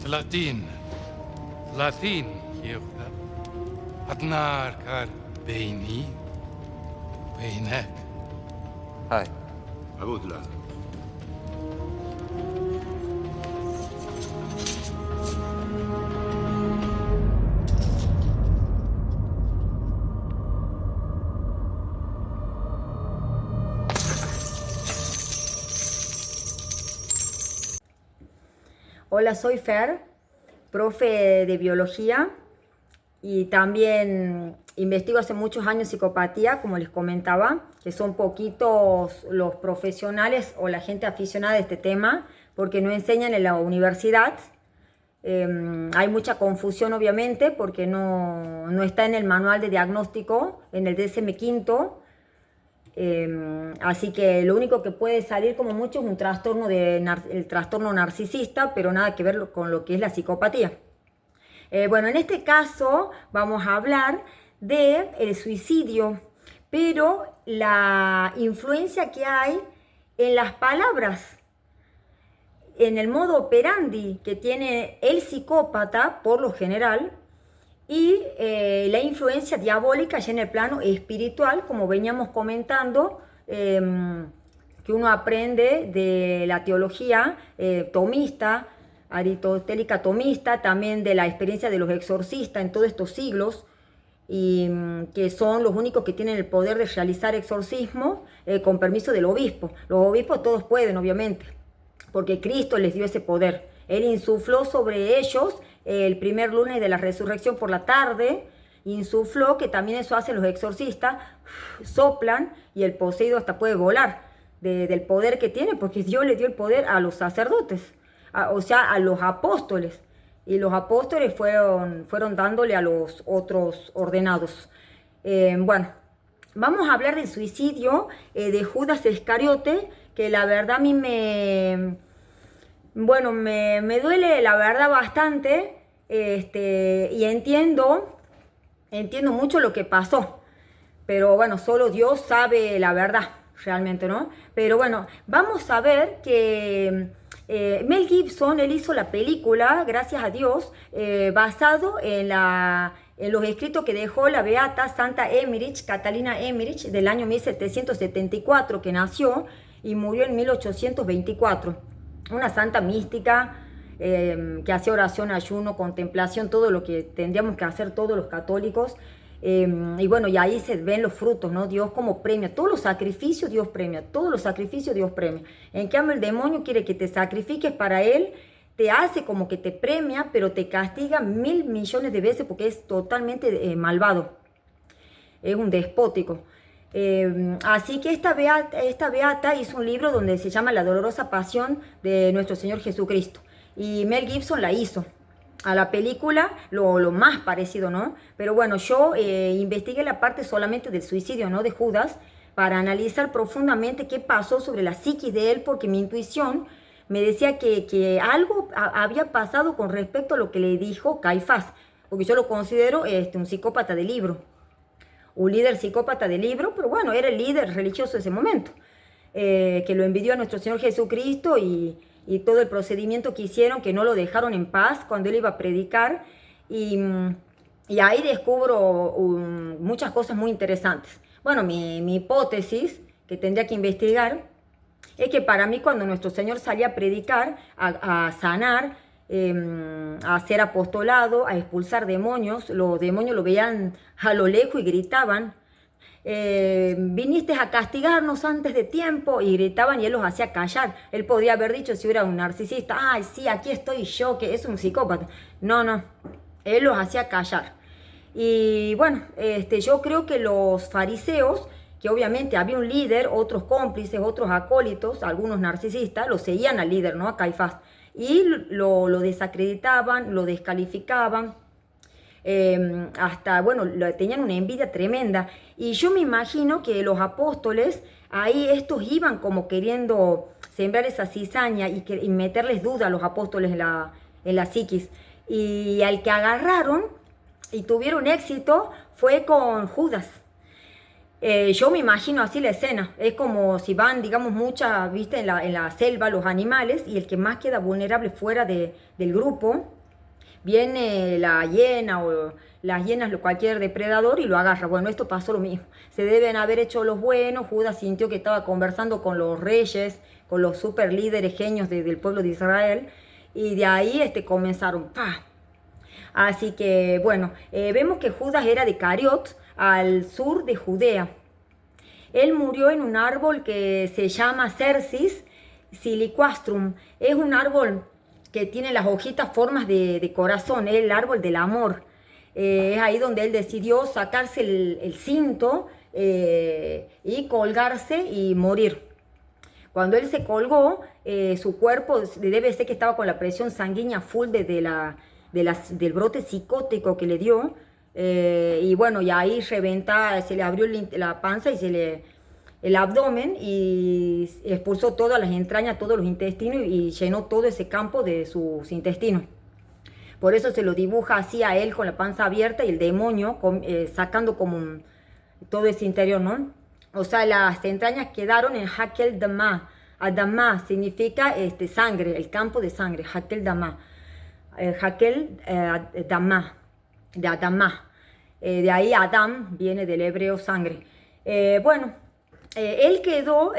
30 يهودا أدنار كار بيني وبينك. هاي عبود لا. Hola, soy Fer, profe de biología y también investigo hace muchos años psicopatía, como les comentaba, que son poquitos los profesionales o la gente aficionada de este tema, porque no enseñan en la universidad. Hay mucha confusión, obviamente, porque no está en el manual de diagnóstico, en el DSM-5. Así que lo único que puede salir como mucho es un trastorno el trastorno narcisista, pero nada que ver con lo que es la psicopatía. Bueno, en este caso vamos a hablar del suicidio, pero la influencia que hay en las palabras, en el modo operandi que tiene el psicópata por lo general, y la influencia diabólica ya en el plano espiritual, como veníamos comentando, que uno aprende de la teología tomista, aristotélica tomista, también de la experiencia de los exorcistas en todos estos siglos, y que son los únicos que tienen el poder de realizar exorcismo con permiso del obispo. Los obispos todos pueden, obviamente, porque Cristo les dio ese poder. Él insufló sobre ellos el primer lunes de la resurrección por la tarde, insufló, que también eso hacen los exorcistas, soplan y el poseído hasta puede volar del poder que tiene, porque Dios le dio el poder a los sacerdotes, o sea, a los apóstoles, y los apóstoles fueron dándole a los otros ordenados. Bueno, vamos a hablar del suicidio de Judas Iscariote, que la verdad a mí me duele la verdad bastante, y entiendo mucho lo que pasó, pero bueno, solo Dios sabe la verdad realmente, ¿no? Pero bueno, vamos a ver que Mel Gibson, él hizo la película, gracias a Dios, basado en los escritos que dejó la beata Santa Emmerich, Catalina Emmerich, del año 1774, que nació y murió en 1824. Una santa mística que hacía oración, ayuno, contemplación, todo lo que tendríamos que hacer todos los católicos. Y bueno, y ahí se ven los frutos, ¿no? Dios como premia. Todos los sacrificios Dios premia, todos los sacrificios Dios premia. En cambio el demonio quiere que te sacrifiques para él, te hace como que te premia, pero te castiga 1000 millones de veces porque es totalmente malvado. Es un despótico. Así que esta beata hizo un libro donde se llama La dolorosa pasión de nuestro Señor Jesucristo, y Mel Gibson la hizo. A la película lo más parecido, ¿no? Pero bueno, yo investigué la parte solamente del suicidio, ¿no?, de Judas, para analizar profundamente qué pasó sobre la psiquis de él, porque mi intuición me decía que algo había pasado con respecto a lo que le dijo Caifás, porque yo lo considero un psicópata de libro, un líder psicópata de libro, pero bueno, era el líder religioso de ese momento, que lo envidió a nuestro Señor Jesucristo, y todo el procedimiento que hicieron, que no lo dejaron en paz cuando él iba a predicar, y ahí descubro muchas cosas muy interesantes. Bueno, mi hipótesis, que tendría que investigar, es que para mí cuando nuestro Señor salía a predicar, a sanar, a hacer apostolado, a expulsar demonios, los demonios lo veían a lo lejos y gritaban: viniste a castigarnos antes de tiempo, y gritaban, y él los hacía callar. Él podría haber dicho, si era un narcisista: ay, sí, aquí estoy yo, que es un psicópata. No, él los hacía callar. Y bueno, yo creo que los fariseos, que obviamente había un líder, otros cómplices, otros acólitos, algunos narcisistas, lo seguían al líder, ¿no?, a Caifás, y lo desacreditaban, lo descalificaban. Hasta, bueno, tenían una envidia tremenda. Y yo me imagino que los apóstoles, ahí estos iban como queriendo sembrar esa cizaña y meterles duda a los apóstoles en la psiquis. Y al que agarraron y tuvieron éxito fue con Judas. Yo me imagino así la escena. Es como si van, digamos, muchas, viste, en la selva los animales, y el que más queda vulnerable fuera del grupo Viene la hiena o las hienas, cualquier depredador y lo agarra. Bueno, esto pasó lo mismo. Se deben haber hecho los buenos. Judas sintió que estaba conversando con los reyes, con los super líderes genios del pueblo de Israel. Y de ahí comenzaron. ¡Pah! Así que, bueno, vemos que Judas era de Cariot, al sur de Judea. Él murió en un árbol que se llama Cercis siliquastrum. Es un árbol que tiene las hojitas formas de corazón, es el árbol del amor. Es ahí donde él decidió sacarse el cinto y colgarse y morir. Cuando él se colgó, su cuerpo debe ser que estaba con la presión sanguínea full del brote psicótico que le dio. Y bueno, y ahí reventa, se le abrió la panza y el abdomen y expulsó todas las entrañas, todos los intestinos y llenó todo ese campo de sus intestinos. Por eso se lo dibuja así a él con la panza abierta y el demonio sacando como todo ese interior, ¿no? O sea, las entrañas quedaron en Hakel Dama. Adama significa sangre, el campo de sangre, Hakel Dama. Hakel Dama, de Adama. De ahí Adam viene del hebreo sangre. Él quedó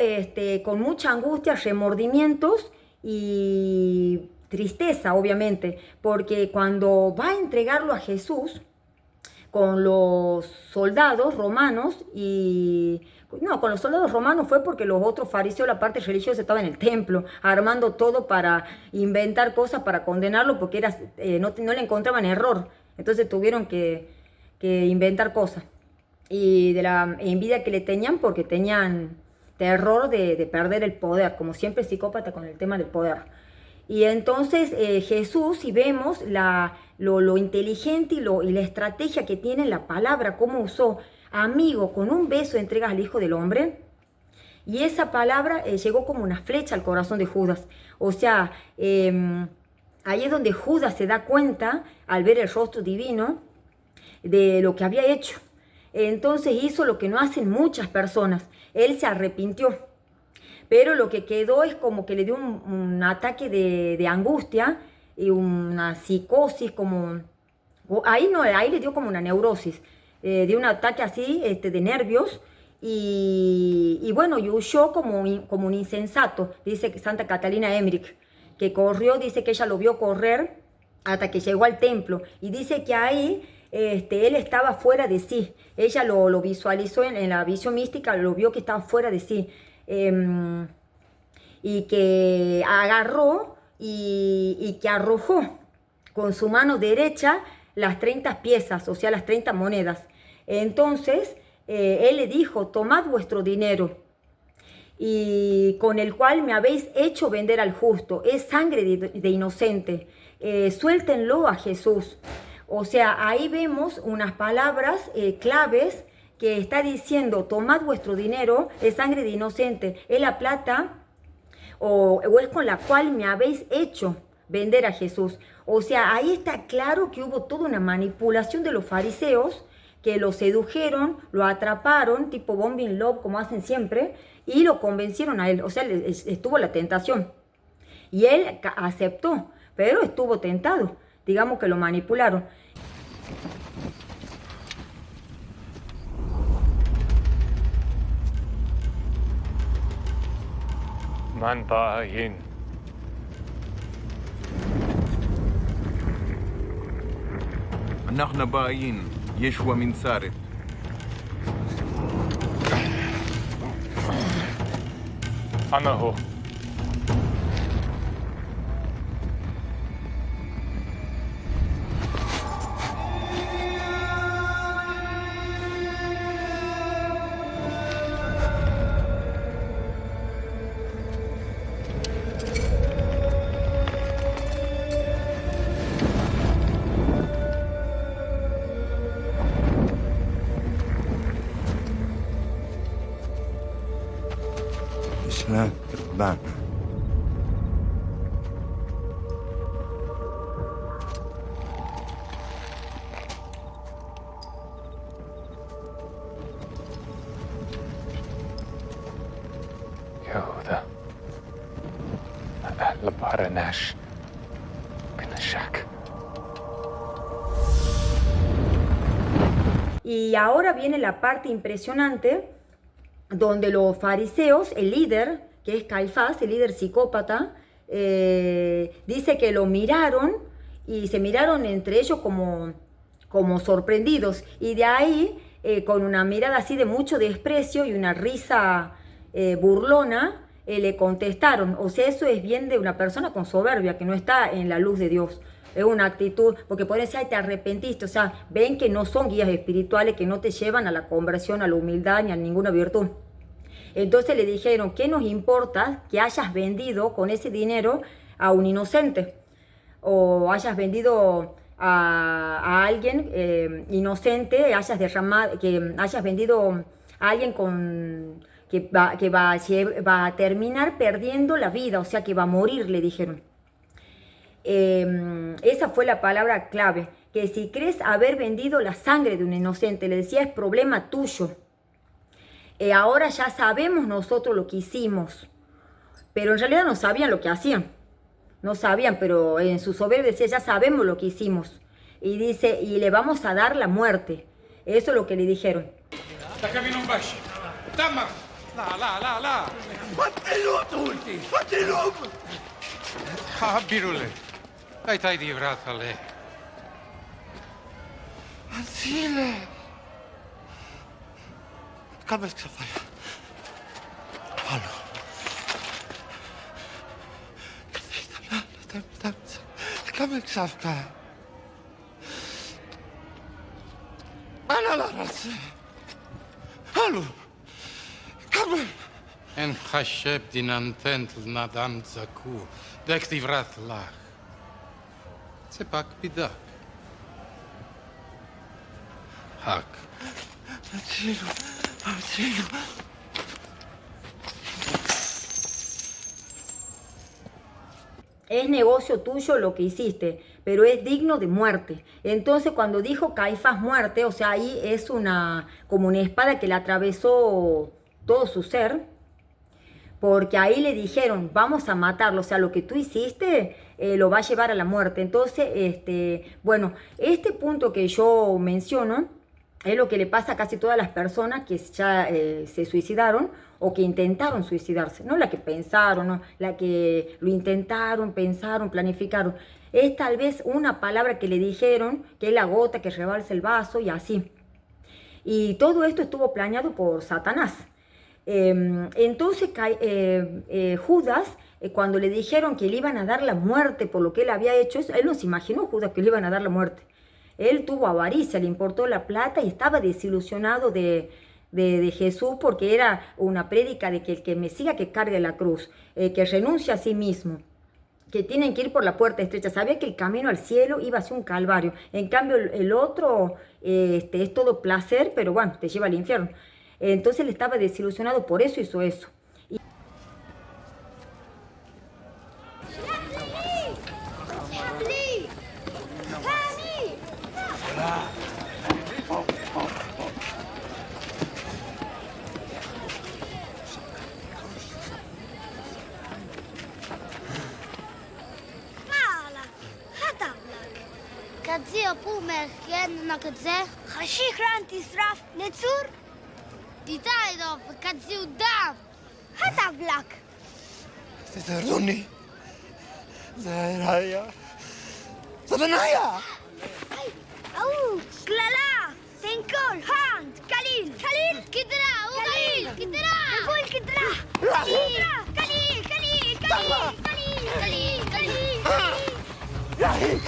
con mucha angustia, remordimientos y tristeza, obviamente, porque cuando va a entregarlo a Jesús con los soldados romanos con los soldados romanos fue porque los otros fariseos, la parte religiosa, estaban en el templo, armando todo para inventar cosas para condenarlo, porque no le encontraban error. Entonces tuvieron que inventar cosas. Y de la envidia que le tenían, porque tenían terror de perder el poder, como siempre psicópata con el tema del poder. Y entonces Jesús, si vemos lo inteligente y la estrategia que tiene la palabra, cómo usó: amigo, con un beso entregas al Hijo del Hombre. Y esa palabra llegó como una flecha al corazón de Judas. O sea, ahí es donde Judas se da cuenta, al ver el rostro divino, de lo que había hecho. Entonces hizo lo que no hacen muchas personas. Él se arrepintió. Pero lo que quedó es como que le dio un ataque de angustia y una psicosis, ahí le dio como una neurosis. Dio un ataque así de nervios y bueno, y huyó como un insensato, dice Santa Catalina Emmerich, que corrió, dice que ella lo vio correr hasta que llegó al templo y dice que ahí él estaba fuera de sí. Ella lo visualizó en la visión mística, lo vio que estaba fuera de sí. Y que agarró y que arrojó con su mano derecha las 30 piezas, o sea, las 30 monedas. Entonces, él le dijo: tomad vuestro dinero, y con el cual me habéis hecho vender al justo. Es sangre de inocente. Suéltenlo a Jesús. O sea, ahí vemos unas palabras claves que está diciendo: tomad vuestro dinero, es sangre de inocente, es la plata o es con la cual me habéis hecho vender a Jesús. O sea, ahí está claro que hubo toda una manipulación de los fariseos, que lo sedujeron, lo atraparon, tipo bombing love, como hacen siempre, y lo convencieron a él. O sea, estuvo la tentación. Y él aceptó, pero estuvo tentado. Digamos que lo manipularon. من باين אנחנו باين يشوى من سارت أنا هو إسلام ربان يهوذا أهل بارناش بن الشك Y ahora viene la parte impresionante donde los fariseos, el líder, que es Caifás, el líder psicópata, dice que lo miraron y se miraron entre ellos como sorprendidos. Y de ahí, con una mirada así de mucho desprecio y una risa burlona, le contestaron. O sea, eso es bien de una persona con soberbia, que no está en la luz de Dios. Es una actitud, porque por eso te arrepentiste, o sea, ven que no son guías espirituales, que no te llevan a la conversión, a la humildad, ni a ninguna virtud. Entonces le dijeron, ¿qué nos importa que hayas vendido con ese dinero a un inocente? O hayas vendido a alguien inocente, que hayas vendido a alguien que va a terminar perdiendo la vida, o sea, que va a morir, le dijeron. Esa fue la palabra clave, que si crees haber vendido la sangre de un inocente, le decía, es problema tuyo. Ahora ya sabemos nosotros lo que hicimos, pero en realidad no sabían lo que hacían, no sabían, pero en su soberbia decía, ya sabemos lo que hicimos, y dice, y le vamos a dar la muerte. Eso es lo que le dijeron. Dai di vratale. Anzile! Kamek Safaya. Hallo. Kamek Safaya. Ana la raza. Hallo. Kamek. En chasheb dinantent nadam zaku. Dek di vratlach. Cepak bidak. Hak. Anzilo. Es negocio tuyo lo que hiciste, pero es digno de muerte. Entonces cuando dijo Caifás muerte, o sea, ahí es como una espada que le atravesó todo su ser, porque ahí le dijeron, vamos a matarlo, o sea, lo que tú hiciste lo va a llevar a la muerte. Entonces, bueno, este punto que yo menciono es lo que le pasa a casi todas las personas que ya se suicidaron o que intentaron suicidarse. No la que pensaron, no, la que lo intentaron, pensaron, planificaron. Es tal vez una palabra que le dijeron, que es la gota que rebalsa el vaso y así. Y todo esto estuvo planeado por Satanás. Entonces Judas, cuando le dijeron que le iban a dar la muerte por lo que él había hecho, él no se imaginó, Judas, que le iban a dar la muerte. Él tuvo avaricia, le importó la plata y estaba desilusionado de Jesús, porque era una prédica de que el que me siga que cargue la cruz, que renuncie a sí mismo, que tienen que ir por la puerta estrecha. Sabía que el camino al cielo iba hacia un calvario. En cambio el otro es todo placer, pero bueno, te lleva al infierno. Entonces él estaba desilusionado, por eso hizo eso. כזה פומר, כן, נקצה? חשיך רן תשרף, נצור? תיתאי דוב, כזה דם. הטבלק. תתרדוני. זה ראיה. זה בנאיה! أو كلالا سنكول هاند كليل كليل كدرا وكليل كدرا نقول كدرا كليل كليل كليل كليل كليل كليل يا هيك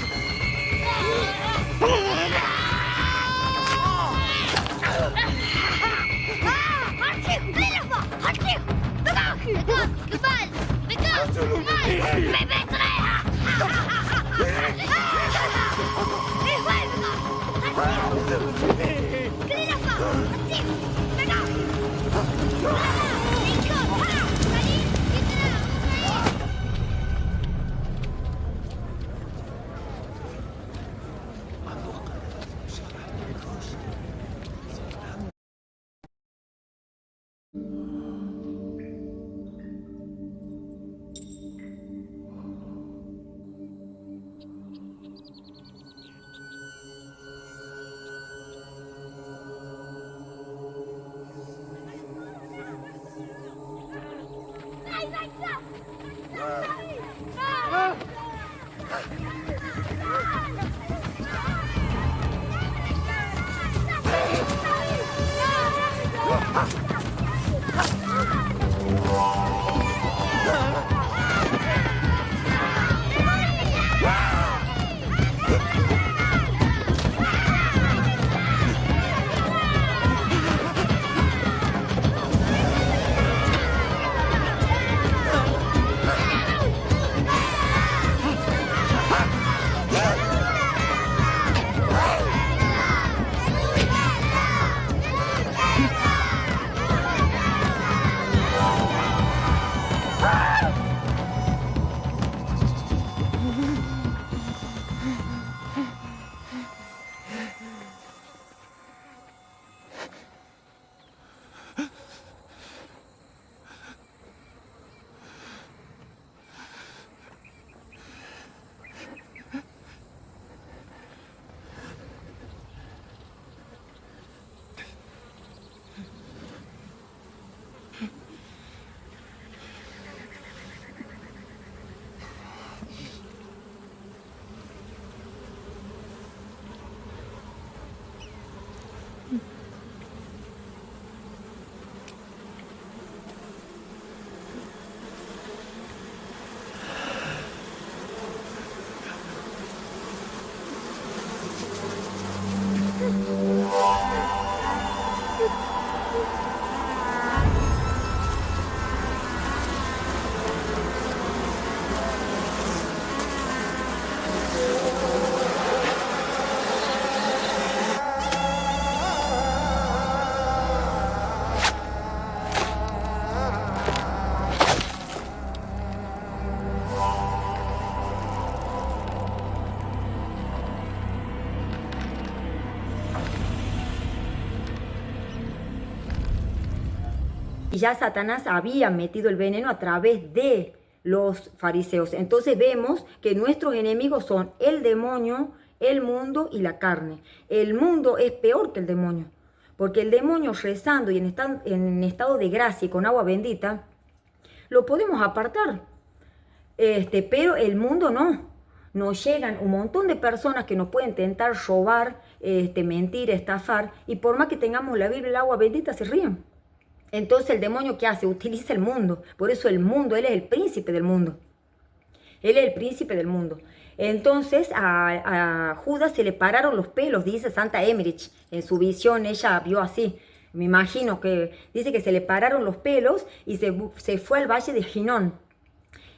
هاتيك ليلفا هاتيك بقاكي بقاك قبال بقاك قبال ببيت ريحة Y ya Satanás había metido el veneno a través de los fariseos. Entonces vemos que nuestros enemigos son el demonio, el mundo y la carne. El mundo es peor que el demonio, porque el demonio rezando y en estado de gracia y con agua bendita, lo podemos apartar. Pero el mundo no. Nos llegan un montón de personas que nos pueden tentar robar, mentir, estafar, y por más que tengamos la Biblia y el agua bendita, se ríen. Entonces el demonio, ¿qué hace? Utiliza el mundo. Por eso el mundo, él es el príncipe del mundo. Él es el príncipe del mundo. Entonces a Judas se le pararon los pelos, dice Santa Emmerich. En su visión ella vio así. Me imagino que dice que se le pararon los pelos y se fue al valle de Ginón.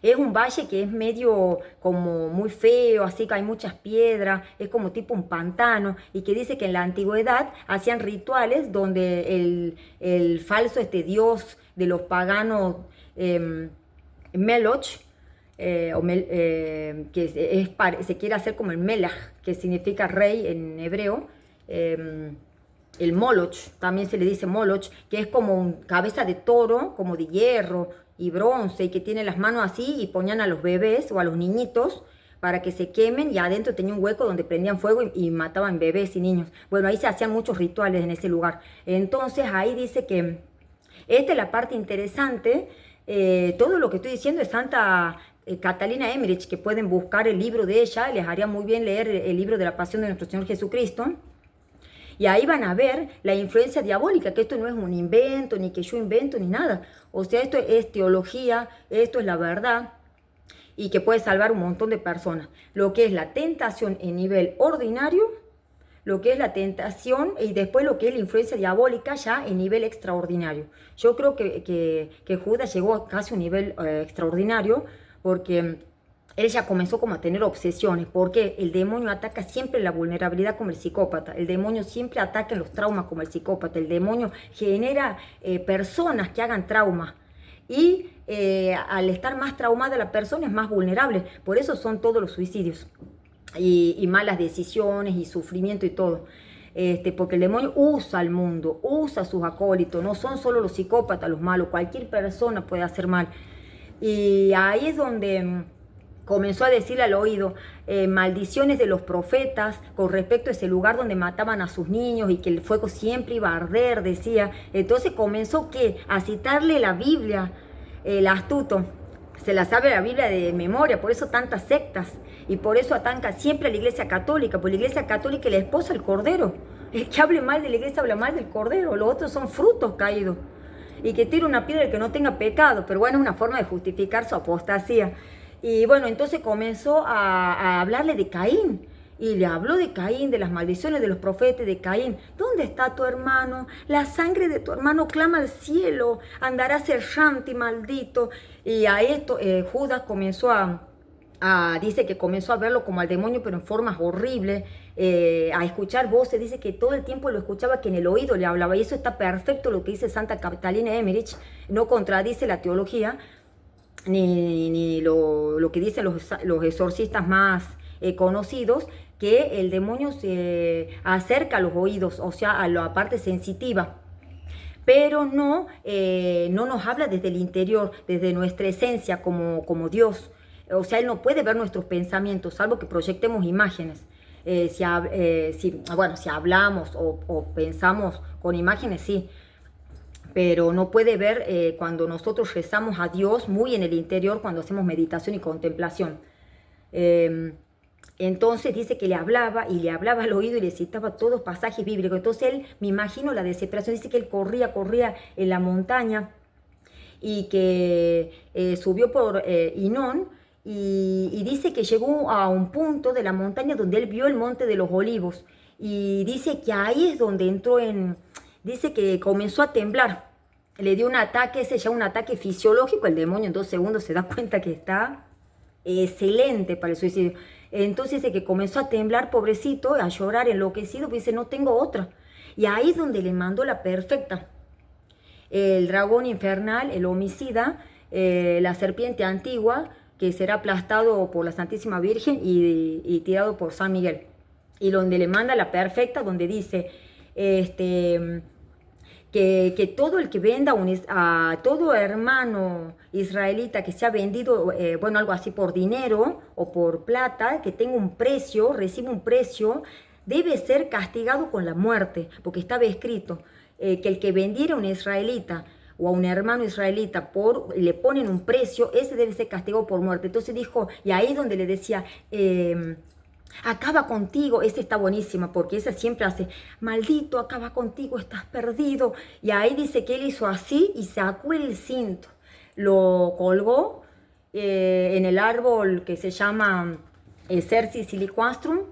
Es un valle que es medio como muy feo, así que hay muchas piedras, es como tipo un pantano, y que dice que en la antigüedad hacían rituales donde el falso dios de los paganos, Meloch, que se quiere hacer como el Melach, que significa rey en hebreo, el Moloch, también se le dice Moloch, que es como un cabeza de toro, como de hierro y bronce, y que tiene las manos así, y ponían a los bebés o a los niñitos para que se quemen, y adentro tenía un hueco donde prendían fuego y mataban bebés y niños. Bueno, ahí se hacían muchos rituales en ese lugar. Entonces ahí dice que esta es la parte interesante. Todo lo que estoy diciendo es Santa Catalina Emmerich, que pueden buscar el libro de ella, les haría muy bien leer el libro de la Pasión de nuestro Señor Jesucristo. Y ahí van a ver la influencia diabólica, que esto no es un invento, ni que yo invento, ni nada. O sea, esto es teología, esto es la verdad, y que puede salvar un montón de personas. Lo que es la tentación en nivel ordinario, lo que es la tentación, y después lo que es la influencia diabólica ya en nivel extraordinario. Yo creo que Judas llegó a casi un nivel extraordinario, porque él ya comenzó como a tener obsesiones, porque el demonio ataca siempre la vulnerabilidad como el psicópata, el demonio siempre ataca los traumas como el psicópata, el demonio genera personas que hagan traumas, y al estar más traumada la persona es más vulnerable, por eso son todos los suicidios, y malas decisiones, y sufrimiento y todo. Porque el demonio usa al mundo, usa a sus acólitos, no son solo los psicópatas los malos, cualquier persona puede hacer mal. Y ahí es donde comenzó a decirle al oído maldiciones de los profetas con respecto a ese lugar donde mataban a sus niños y que el fuego siempre iba a arder, decía. Entonces comenzó a citarle la Biblia, el astuto, se la sabe la Biblia de memoria, por eso tantas sectas y por eso atacan siempre a la Iglesia Católica, porque la Iglesia Católica es la esposa del Cordero. El que hable mal de la Iglesia habla mal del Cordero, los otros son frutos caídos. Y que tire una piedra el que no tenga pecado, pero bueno, es una forma de justificar su apostasía. Y bueno, entonces comenzó a hablarle de Caín. Y le habló de Caín, de las maldiciones de los profetas de Caín. ¿Dónde está tu hermano? La sangre de tu hermano clama al cielo. Andarás errante, maldito. Y a esto Judas comenzó dice que comenzó a verlo como al demonio, pero en formas horribles. A escuchar voces. Dice que todo el tiempo lo escuchaba, que en el oído le hablaba. Y eso está perfecto lo que dice Santa Catalina Emmerich. No contradice la teología, ni lo que dicen los exorcistas más conocidos, que el demonio se acerca a los oídos, o sea, a la parte sensitiva, pero no nos habla desde el interior, desde nuestra esencia como Dios. O sea, Él no puede ver nuestros pensamientos, salvo que proyectemos imágenes. Si hablamos o pensamos con imágenes, sí, pero no puede ver cuando nosotros rezamos a Dios muy en el interior, cuando hacemos meditación y contemplación. Entonces dice que le hablaba al oído y le citaba todos pasajes bíblicos. Entonces él, me imagino la desesperación, dice que él corría en la montaña y que subió por Hinón y dice que llegó a un punto de la montaña donde él vio el monte de los olivos y dice que ahí es donde dice que comenzó a temblar. Le dio un ataque, ese ya un ataque fisiológico, el demonio en 2 segundos se da cuenta que está excelente para el suicidio. Entonces dice que comenzó a temblar, pobrecito, a llorar enloquecido, pues dice, no tengo otra. Y ahí es donde le mandó la perfecta. El dragón infernal, el homicida, la serpiente antigua, que será aplastado por la Santísima Virgen y tirado por San Miguel. Y donde le manda la perfecta, donde dice que todo el que venda a todo hermano israelita que sea vendido, algo así por dinero o por plata, que tenga un precio, recibe un precio, debe ser castigado con la muerte, porque estaba escrito que el que vendiera a un israelita o a un hermano israelita le ponen un precio, ese debe ser castigado por muerte. Entonces dijo, y ahí es donde le decía, acaba contigo, esa está buenísima, porque esa siempre hace, maldito, acaba contigo, estás perdido. Y ahí dice que él hizo así y sacó el cinto, lo colgó en el árbol que se llama Cercis siliquastrum,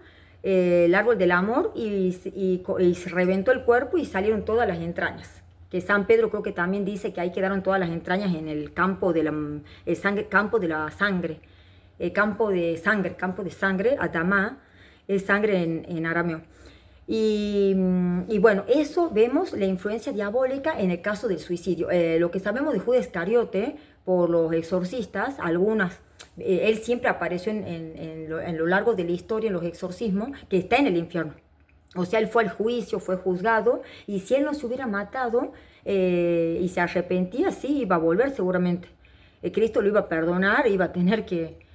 el árbol del amor, y se reventó el cuerpo y salieron todas las entrañas. Que San Pedro creo que también dice que ahí quedaron todas las entrañas en el campo de la sangre. Campo de sangre, Adamá, es sangre en arameo. Y bueno, eso vemos la influencia diabólica en el caso del suicidio. Lo que sabemos de Judas Iscariote por los exorcistas, él siempre apareció en lo largo de la historia en los exorcismos, que está en el infierno. O sea, él fue al juicio, fue juzgado, y si él no se hubiera matado y se arrepentía, sí, iba a volver seguramente. Cristo lo iba a perdonar, iba a tener que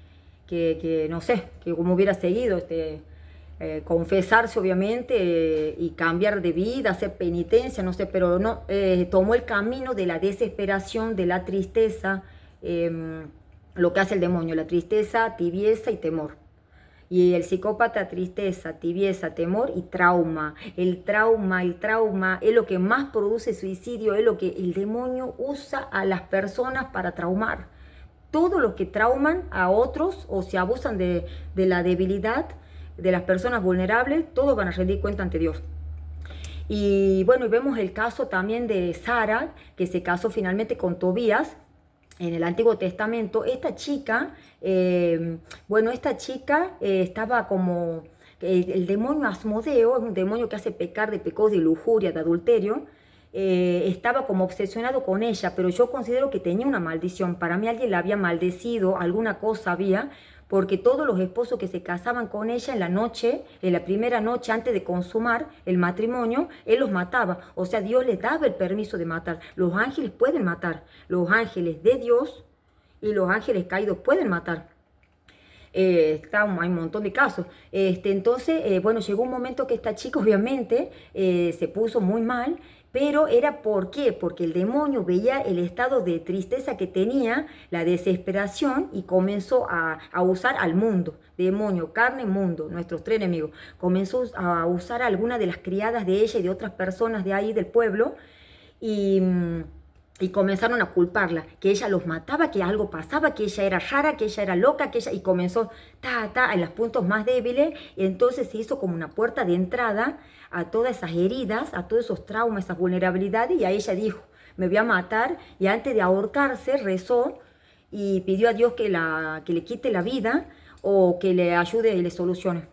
no sé, que como hubiera seguido, confesarse obviamente y cambiar de vida, hacer penitencia, no sé, pero no, tomó el camino de la desesperación, de la tristeza, lo que hace el demonio, la tristeza, tibieza y temor. Y el psicópata, tristeza, tibieza, temor y trauma. El trauma es lo que más produce suicidio, es lo que el demonio usa a las personas para traumar. Todos los que trauman a otros o se abusan de la debilidad de las personas vulnerables, todos van a rendir cuenta ante Dios. Y bueno, y vemos el caso también de Sara, que se casó finalmente con Tobías en el Antiguo Testamento. Esta chica, estaba como, el demonio Asmodeo, es un demonio que hace pecar de pecados de lujuria, de adulterio. Estaba como obsesionado con ella, pero yo considero que tenía una maldición. Para mí alguien la había maldecido, alguna cosa había, porque todos los esposos que se casaban con ella en la noche, en la primera noche antes de consumar el matrimonio, él los mataba. O sea, Dios les daba el permiso de matar. Los ángeles pueden matar, los ángeles de Dios y los ángeles caídos pueden matar. Hay un montón de casos. Entonces, llegó un momento que esta chica obviamente se puso muy mal Pero era ¿por qué? Porque el demonio veía el estado de tristeza que tenía, la desesperación, y comenzó a usar al mundo. Demonio, carne, mundo, nuestros tres enemigos. Comenzó a usar a algunas de las criadas de ella y de otras personas de ahí del pueblo, y comenzaron a culparla, que ella los mataba, que algo pasaba, que ella era rara, que ella era loca, y comenzó en los puntos más débiles, y entonces se hizo como una puerta de entrada a todas esas heridas, a todos esos traumas, esas vulnerabilidades, y a ella dijo, me voy a matar, y antes de ahorcarse rezó y pidió a Dios que le quite la vida o que le ayude y le solucione.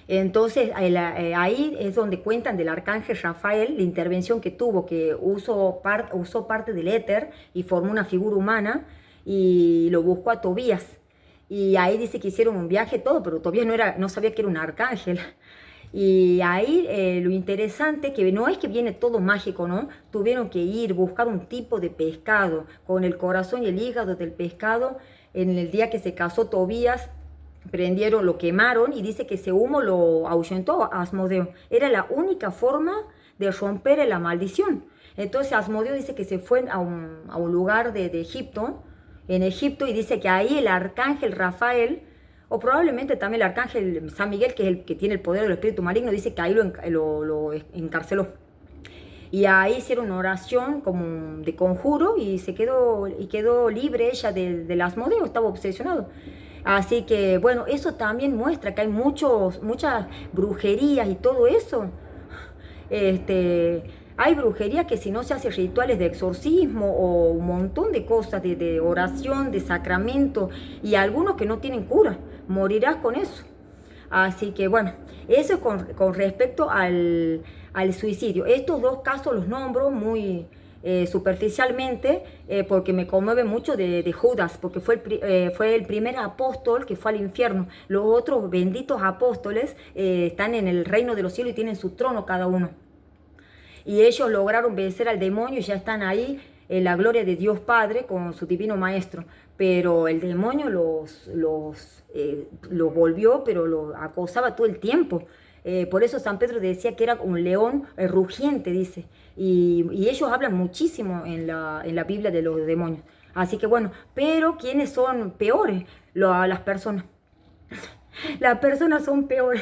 Entonces ahí es donde cuentan del arcángel Rafael, la intervención que tuvo, que usó parte del éter y formó una figura humana y lo buscó a Tobías. Y ahí dice que hicieron un viaje todo, pero Tobías no sabía que era un arcángel. Y ahí lo interesante, que no es que viene todo mágico, ¿no? Tuvieron que ir, buscar un tipo de pescado, con el corazón y el hígado del pescado. En el día que se casó Tobías, prendieron, lo quemaron, y dice que ese humo lo ahuyentó a Asmodeo. Era la única forma de romper la maldición. Entonces Asmodeo dice que se fue a un lugar de Egipto, en Egipto, y dice que ahí el arcángel Rafael, o probablemente también el arcángel San Miguel, que es el que tiene el poder del espíritu maligno, dice que ahí lo encarceló. Y ahí hicieron una oración como de conjuro y quedó libre ella del Asmodeo, estaba obsesionado. Así que, bueno, eso también muestra que hay muchas brujerías y todo eso. Hay brujerías que si no se hacen rituales de exorcismo o un montón de cosas, de oración, de sacramento, y algunos que no tienen cura, morirás con eso. Así que, bueno, eso es con respecto al suicidio. Estos dos casos los nombro muy superficialmente, porque me conmueve mucho de Judas, porque fue el primer apóstol que fue al infierno. Los otros benditos apóstoles están en el reino de los cielos y tienen su trono cada uno. Y ellos lograron vencer al demonio y ya están ahí en la gloria de Dios Padre con su divino maestro. Pero el demonio los volvió, pero los acosaba todo el tiempo. Por eso San Pedro decía que era un león rugiente, dice. Y ellos hablan muchísimo en la Biblia de los demonios. Así que bueno, pero ¿quiénes son peores? Las personas. Las personas son peores.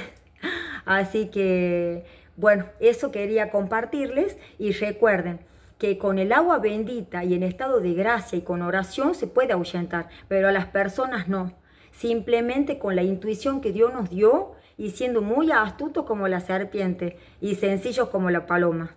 Así que, bueno, eso quería compartirles. Y recuerden que con el agua bendita y en estado de gracia y con oración se puede ahuyentar, pero a las personas no. Simplemente con la intuición que Dios nos dio y siendo muy astutos como la serpiente y sencillos como la paloma.